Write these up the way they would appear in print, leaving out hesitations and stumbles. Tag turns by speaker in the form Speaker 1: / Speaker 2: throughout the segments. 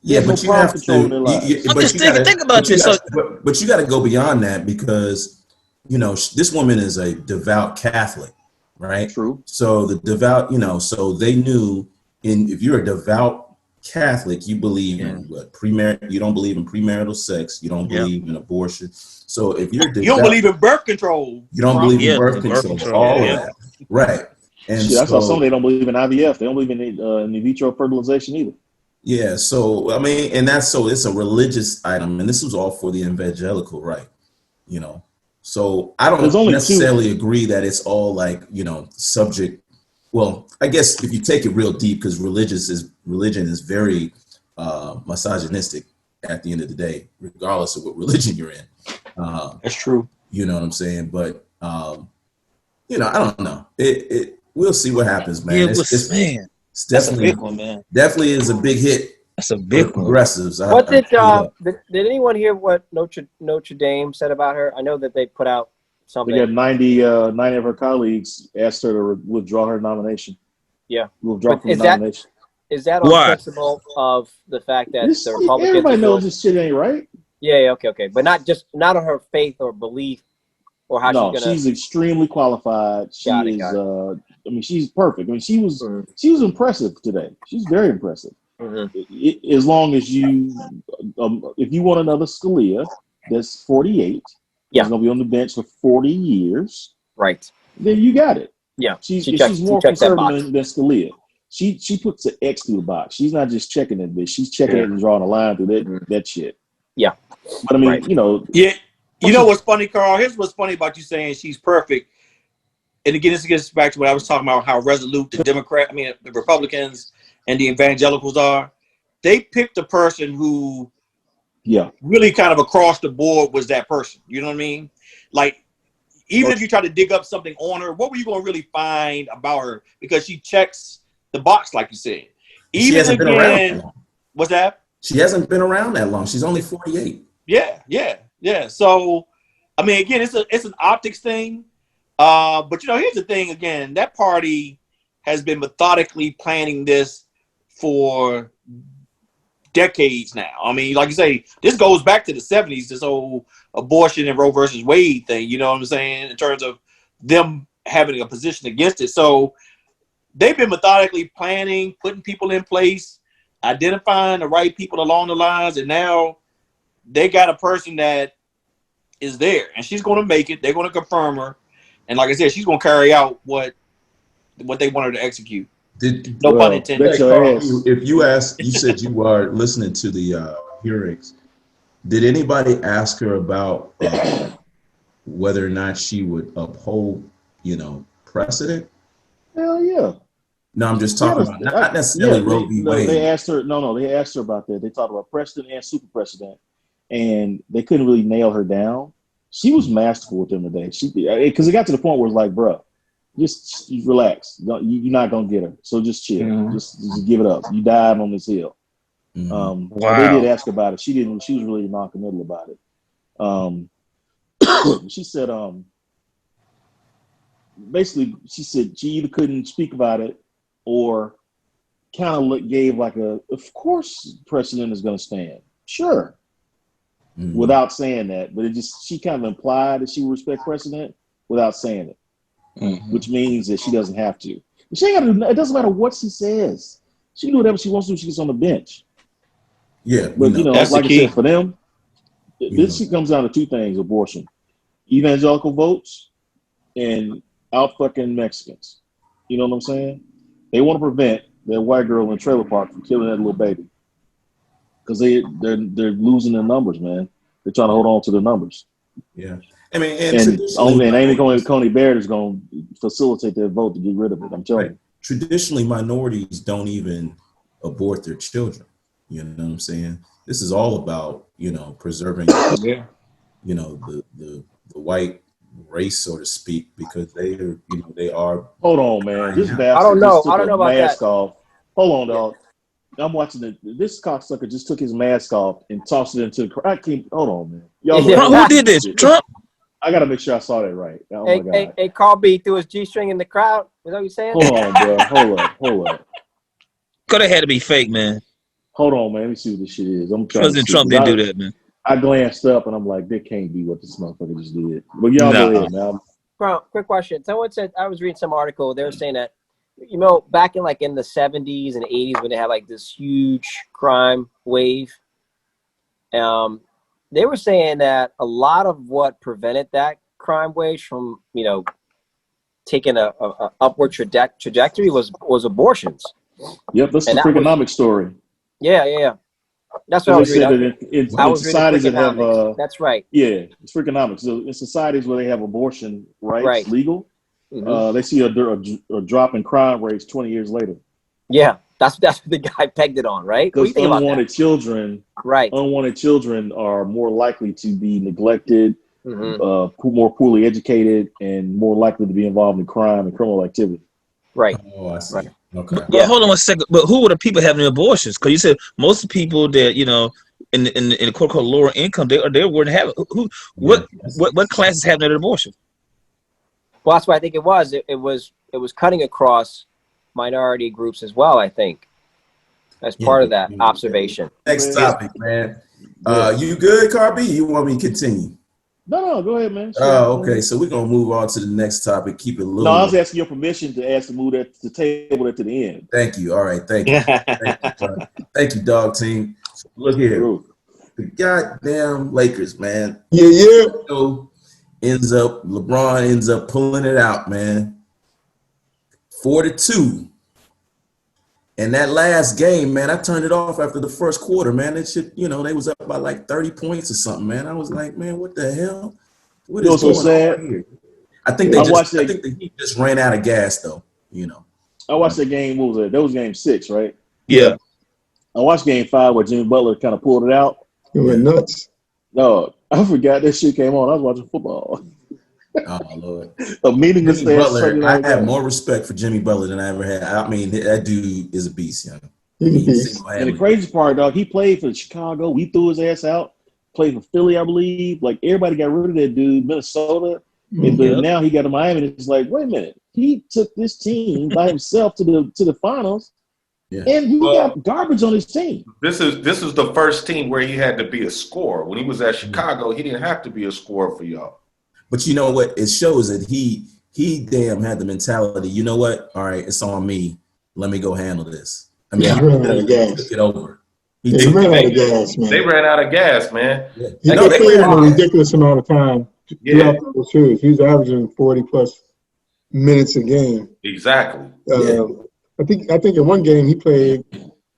Speaker 1: Yeah,
Speaker 2: There's no
Speaker 1: but you
Speaker 2: problem
Speaker 1: have
Speaker 2: controlling their
Speaker 1: to.
Speaker 2: lives.
Speaker 3: I'm just thinking. Think about this. So,
Speaker 1: But you got to go beyond that because this woman is a devout Catholic, right?
Speaker 2: True.
Speaker 1: So the devout, so they knew if you're a devout Catholic, you believe in what you don't believe in premarital sex, you don't believe in abortion. So if you're devout,
Speaker 4: you don't believe in birth control.
Speaker 1: you don't believe in birth
Speaker 3: birth
Speaker 1: control,
Speaker 3: control,
Speaker 1: all of that, right? And
Speaker 2: Shit, I saw some they don't believe in IVF. They don't believe in vitro fertilization either.
Speaker 1: Yeah, so I mean, it's a religious item, and this was all for the evangelical right, So I don't necessarily agree that it's all like subject. Well, I guess if you take it real deep, because religion is very misogynistic at the end of the day, regardless of what religion you're in.
Speaker 4: That's true.
Speaker 1: You know what I'm saying? But I don't know. We'll see what happens, man. It's definitely
Speaker 3: a big one, man.
Speaker 1: Definitely is a big hit.
Speaker 3: That's a big one.
Speaker 1: Progressives.
Speaker 5: What did anyone hear what Notre Dame said about her? I know that they put out something.
Speaker 2: They got 90 of her colleagues asked her to withdraw her nomination.
Speaker 5: Yeah,
Speaker 2: withdraw from the nomination.
Speaker 5: Is that on principle of the fact that the Republicans?
Speaker 2: Everybody knows this shit ain't right.
Speaker 5: Yeah, okay, but not on her faith or belief or how she's gonna.
Speaker 2: She's extremely qualified. She's perfect. I mean, she was impressive today. She's very impressive. Mm-hmm. As long as if you want another Scalia, that's 48. Yeah, he's gonna be on the bench for 40 years.
Speaker 5: Right.
Speaker 2: Then you got it.
Speaker 5: Yeah,
Speaker 2: she's more conservative than Scalia. She puts an X through the box. She's not just checking it, but she's checking it and drawing a line through that shit.
Speaker 5: Yeah.
Speaker 2: But I mean,
Speaker 4: Yeah. You know what's funny, Carl? Here's what's funny about you saying she's perfect. And again, this gets back to what I was talking about, how resolute the Republicans and the evangelicals are. They picked a person who really kind of across the board was that person. You know what I mean? Like, even if you try to dig up something on her, what were you going to really find about her? Because she checks the box, like you said.
Speaker 1: She hasn't been around.
Speaker 4: What's that?
Speaker 1: She hasn't been around that long. She's only 48.
Speaker 4: Yeah. So, I mean, again, it's an optics thing. But here's the thing. Again, that party has been methodically planning this for decades now. I mean, like you say, this goes back to the 70s. This whole abortion and Roe versus Wade thing. You know what I'm saying? In terms of them having a position against it. So they've been methodically planning, putting people in place, identifying the right people along the lines, and now they got a person that is there, and she's going to make it. They're going to confirm her, and like I said, she's going to carry out what they want her to execute. No pun intended.
Speaker 1: If you said you are listening to the hearings. Did anybody ask her about whether or not she would uphold, precedent?
Speaker 2: Hell yeah.
Speaker 1: No, I'm just talking about not necessarily Roe v. Wade.
Speaker 2: They asked her. No, they asked her about that. They talked about precedent and super precedent, and they couldn't really nail her down. She was masterful with them today. Because it got to the point where it's like, bro, just relax. You're not gonna get her, so just chill. Mm-hmm. Just give it up. You died on this hill. Mm-hmm. They did ask about it. She didn't. She was really noncommittal about it. She said, basically, she said she either couldn't speak about it or kind of gave of course, precedent is going to stand. Sure. Mm-hmm. Without saying that, but she kind of implied that she would respect precedent without saying it, mm-hmm. which means that she doesn't have to. She ain't got to do. It doesn't matter what she says. She can do whatever she wants to do. She gets on the bench.
Speaker 1: Yeah,
Speaker 2: but like I said, for them, this comes down to two things: abortion, evangelical votes, and out fucking Mexicans. You know what I'm saying? They want to prevent that white girl in the trailer park from killing that little baby because they're losing their numbers, man. They're trying to hold on to their numbers.
Speaker 1: Yeah, I mean,
Speaker 2: and Amy Coney Barrett is going to facilitate their vote to get rid of it. I'm telling you.
Speaker 1: Traditionally, minorities don't even abort their children. You know what I'm saying? This is all about, preserving, the white race, so to speak, because they are.
Speaker 2: Hold on, man. This bastard
Speaker 5: I don't know about
Speaker 2: mask
Speaker 5: that.
Speaker 2: Off. Hold on, dog. I'm watching it. This cocksucker just took his mask off and tossed it into the crowd. Hold on, man. Y'all
Speaker 3: who did this? Trump?
Speaker 2: I gotta make sure I saw that right. Oh my God.
Speaker 5: Hey, Carl B threw his G-string in the crowd. Is that what you're saying?
Speaker 2: Hold on, bro. Hold up.
Speaker 3: Could have had to be fake, man.
Speaker 2: Hold on, man. Let me see what this shit is. I'm trying
Speaker 3: President
Speaker 2: to see.
Speaker 3: Trump didn't do that, man.
Speaker 2: I glanced up and I'm like, that can't be what this motherfucker just did. But y'all go ahead, man.
Speaker 5: Bro, quick question. Someone said, I was reading some article. They were saying that, back in in the 70s and 80s when they had like this huge crime wave, they were saying that a lot of what prevented that crime wave from, taking a upward trajectory was abortions.
Speaker 2: Yep, that's the freakonomics story.
Speaker 5: Yeah. That's what I was reading.
Speaker 2: In societies that have
Speaker 5: that's right.
Speaker 2: Yeah, it's freakonomics. So in societies where they have abortion rights legal, they see a drop in crime rates 20 years later.
Speaker 5: Yeah, that's what the guy pegged it on, right?
Speaker 2: Because unwanted children are more likely to be neglected, more poorly educated, and more likely to be involved in crime and criminal activity.
Speaker 5: Right.
Speaker 1: Oh, I see.
Speaker 5: Right.
Speaker 1: Okay.
Speaker 3: But hold on 1 second. But who were the people having the abortions? Because you said most of the people that in the quote unquote lower income, they wouldn't have it. What class is having an abortion?
Speaker 5: Well, that's what I think it was. It was cutting across minority groups as well, I think, as part of that observation.
Speaker 1: Next topic, man. You good, Carby? You want me to continue?
Speaker 2: No, go ahead, man.
Speaker 1: Oh, okay. So we're gonna move on to the next topic. Keep it low.
Speaker 2: No, I was asking your permission to move that to table that to the end.
Speaker 1: Thank you. All right, thank you. Thank you, dog team. Look here. The goddamn Lakers, man.
Speaker 6: Yeah.
Speaker 1: LeBron ends up pulling it out, man. 4-2. And that last game, man, I turned it off after the first quarter, man. It should, they was up by like 30 points or something, man. I was like, man, what the hell? What is going on here? I think the Heat just ran out of gas, though.
Speaker 2: I watched that game. What was it? That was game 6, right?
Speaker 3: Yeah.
Speaker 2: I watched game 5 where Jimmy Butler kind of pulled it out.
Speaker 6: It went nuts.
Speaker 2: No, I forgot that shit came on. I was watching football.
Speaker 1: Oh, Lord.
Speaker 2: A meaningless
Speaker 1: Butler, I have more respect for Jimmy Butler than I ever had. I mean, that dude is a beast, young.
Speaker 2: And the crazy part, dog, he played for Chicago. We threw his ass out. Played for Philly, I believe. Like, everybody got rid of that dude. Minnesota. And now he got to Miami. And it's like, wait a minute. He took this team by himself to the finals. Yeah. And he got garbage on his team.
Speaker 7: This is the first team where he had to be a scorer. When he was at Chicago, he didn't have to be a scorer for y'all.
Speaker 1: But you know what? It shows that he damn had the mentality. You know what? All right, it's on me. Let me go handle this. I mean,
Speaker 6: he ran out of gas.
Speaker 1: Took it over.
Speaker 6: They ran out of gas, man.
Speaker 7: They ran out of gas, man.
Speaker 6: Yeah. He played a ridiculous amount of time throughout the series. He was averaging 40+ minutes a game.
Speaker 7: Exactly.
Speaker 6: I think in one game he played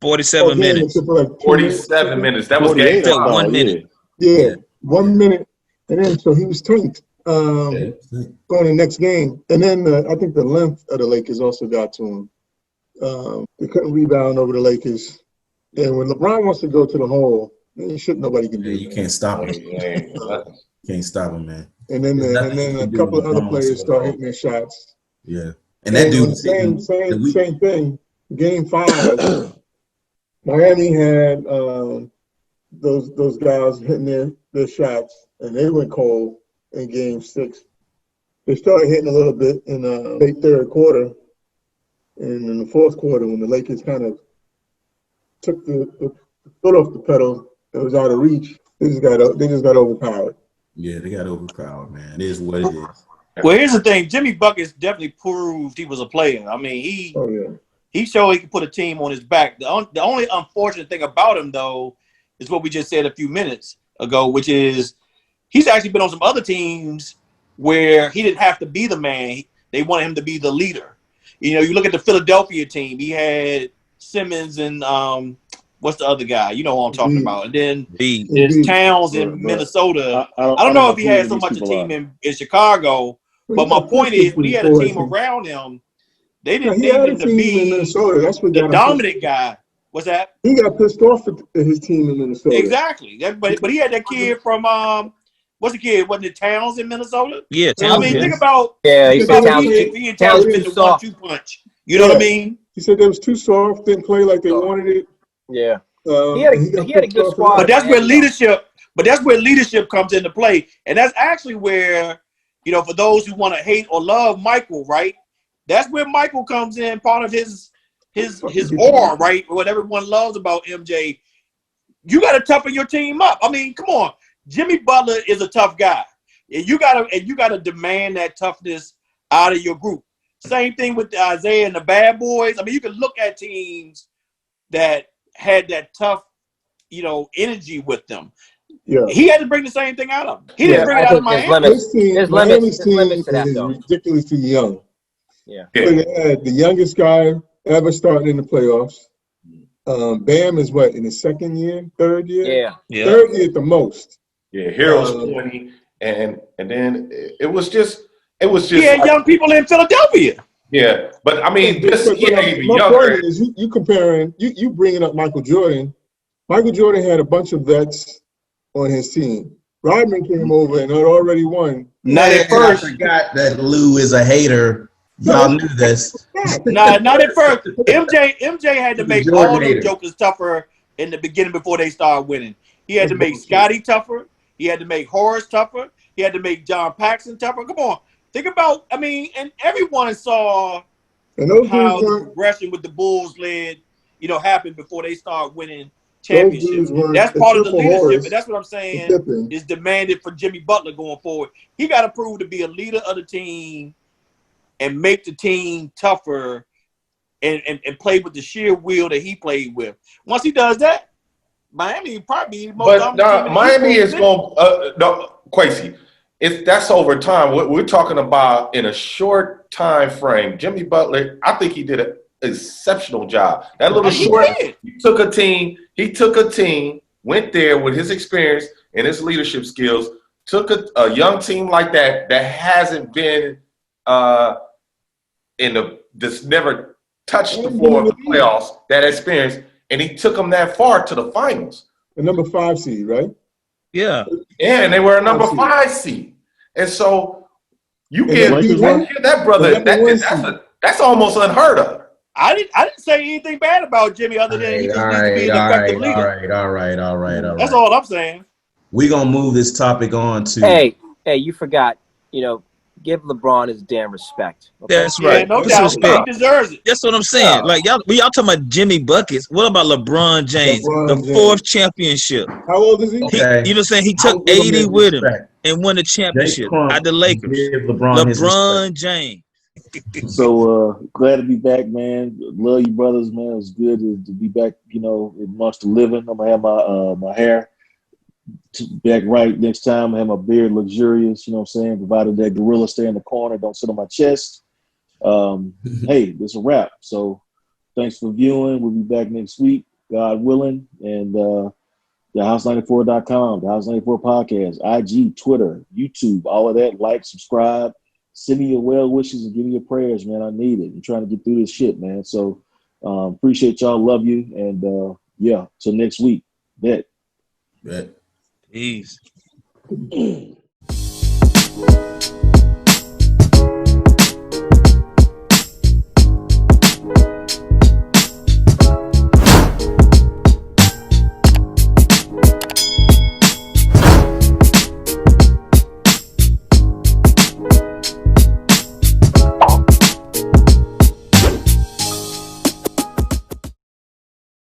Speaker 3: 47 minutes.
Speaker 6: Like
Speaker 7: 47 minutes. That was game
Speaker 3: 1 minute.
Speaker 6: Yeah, 1 minute. And then so he was tanked going to the next game. And then I think the length of the Lakers also got to him. They couldn't rebound over the Lakers. And when LeBron wants to go to the hole, nobody can do it.
Speaker 1: You can't stop him. You can't stop him, man.
Speaker 6: And then a couple of other players start hitting their shots.
Speaker 1: Yeah. And that dude,
Speaker 6: same thing. Game 5, Miami had those guys hitting their shots, and they went cold in game 6. They started hitting a little bit in the late third quarter, and in the fourth quarter, when the Lakers kind of took the foot off the pedal, it was out of reach. They just got overpowered.
Speaker 1: Yeah, they got overpowered, man. It is what it is.
Speaker 4: Well, here's the thing. Jimmy Buckets definitely proved he was a player. I mean, he showed he could put a team on his back. The only unfortunate thing about him, though, is what we just said a few minutes ago, which is he's actually been on some other teams where he didn't have to be the man. They wanted him to be the leader. You look at the Philadelphia team. He had Simmons and what's the other guy? You know who I'm talking about. And then there's Towns in Minnesota. I don't know if he had so much a team in Chicago. But my point is, when he had a team around him, they didn't need him to be the dominant guy. What's that?
Speaker 6: He got pissed off at his team in Minnesota.
Speaker 4: Exactly. But he had that kid from what's the kid? Wasn't it Towns in Minnesota?
Speaker 3: Yeah, Towns.
Speaker 4: I mean, think about
Speaker 5: he and
Speaker 4: Towns been the 1-2 punch. You know what I mean?
Speaker 6: He said they was too soft, didn't play like they wanted it.
Speaker 5: Yeah. He had a good squad.
Speaker 4: But that's where leadership comes into play. And that's actually where, for those who want to hate or love Michael, right? That's where Michael comes in. Part of his his aura, right? What everyone loves about MJ. You got to toughen your team up. I mean, come on. Jimmy Butler is a tough guy. And you gotta demand that toughness out of your group. Same thing with Isaiah and the Bad Boys. I mean, you can look at teams that had that tough, energy with them.
Speaker 6: Yeah.
Speaker 4: He had to bring the same thing out of them. He didn't bring it out of Miami.
Speaker 6: Miami's team
Speaker 5: to that,
Speaker 6: is
Speaker 5: though.
Speaker 6: ridiculously young.
Speaker 5: Yeah.
Speaker 6: They had the youngest guy ever starting in the playoffs. Bam is what, in his second year, third year?
Speaker 5: Yeah.
Speaker 6: Third year at the most.
Speaker 7: Yeah, Heroes 20, and then it was just
Speaker 4: He had young people in Philadelphia.
Speaker 7: Yeah, but I mean,
Speaker 6: my point is, you comparing, you bringing up Michael Jordan. Michael Jordan had a bunch of vets on his team. Rodman came over and had already won.
Speaker 4: Not at first.
Speaker 1: I forgot that Lou is a hater. Y'all knew this.
Speaker 4: Not at first. MJ had to make all them jokers tougher in the beginning before they started winning. He had to make Scotty tougher. He had to make Horace tougher. He had to make John Paxson tougher. Come on. Think about, and everyone saw how the progression with the Bulls happened before they started winning championships. That's part of the leadership, and that's what I'm saying is demanded for Jimmy Butler going forward. He got to prove to be a leader of the team and make the team tougher and play with the sheer will that he played with. Once he does that, Miami probably the most dominant team.
Speaker 7: Miami is going Quasi. That's over time. We're talking about in a short time frame. Jimmy Butler, I think he did an exceptional job. That little short, he took a team, went there with his experience and his leadership skills, took a young team like that hasn't been that's never touched the floor of the playoffs, that experience, and he took them that far to the finals.
Speaker 6: The number 5 seed, right?
Speaker 3: Yeah.
Speaker 7: Yeah, and they were a number 5 seed. And so you give that brother that's almost unheard of.
Speaker 4: I didn't say anything bad about Jimmy other than he just needs to be an effective leader.
Speaker 1: All right.
Speaker 4: That's all I'm saying.
Speaker 1: We're gonna move this topic on to
Speaker 5: Hey, you forgot, give LeBron his damn respect.
Speaker 3: Okay? That's right.
Speaker 4: Yeah, no doubt. He deserves it.
Speaker 3: That's what I'm saying. Like y'all talking about Jimmy Buckets. What about LeBron James? The 4th championship.
Speaker 6: How old is he?
Speaker 1: Okay.
Speaker 3: You know what I'm saying? He took 80 with him and won the championship at the Lakers. LeBron James.
Speaker 2: So glad to be back, man. Love you, brothers, man. It was good to be back, amongst the living. I'm gonna have my hair back right next time. I have my beard luxurious, you know what I'm saying? Provided that gorilla stay in the corner, don't sit on my chest. Hey, it's a wrap. So thanks for viewing. We'll be back next week, God willing. And thehouse94.com, the House 94 podcast, IG, Twitter, YouTube, all of that. Like, subscribe, send me your well wishes and give me your prayers, man. I need it. I'm trying to get through this shit, man. So appreciate y'all. Love you. And till next week. Bet.
Speaker 1: Bet.
Speaker 3: Peace.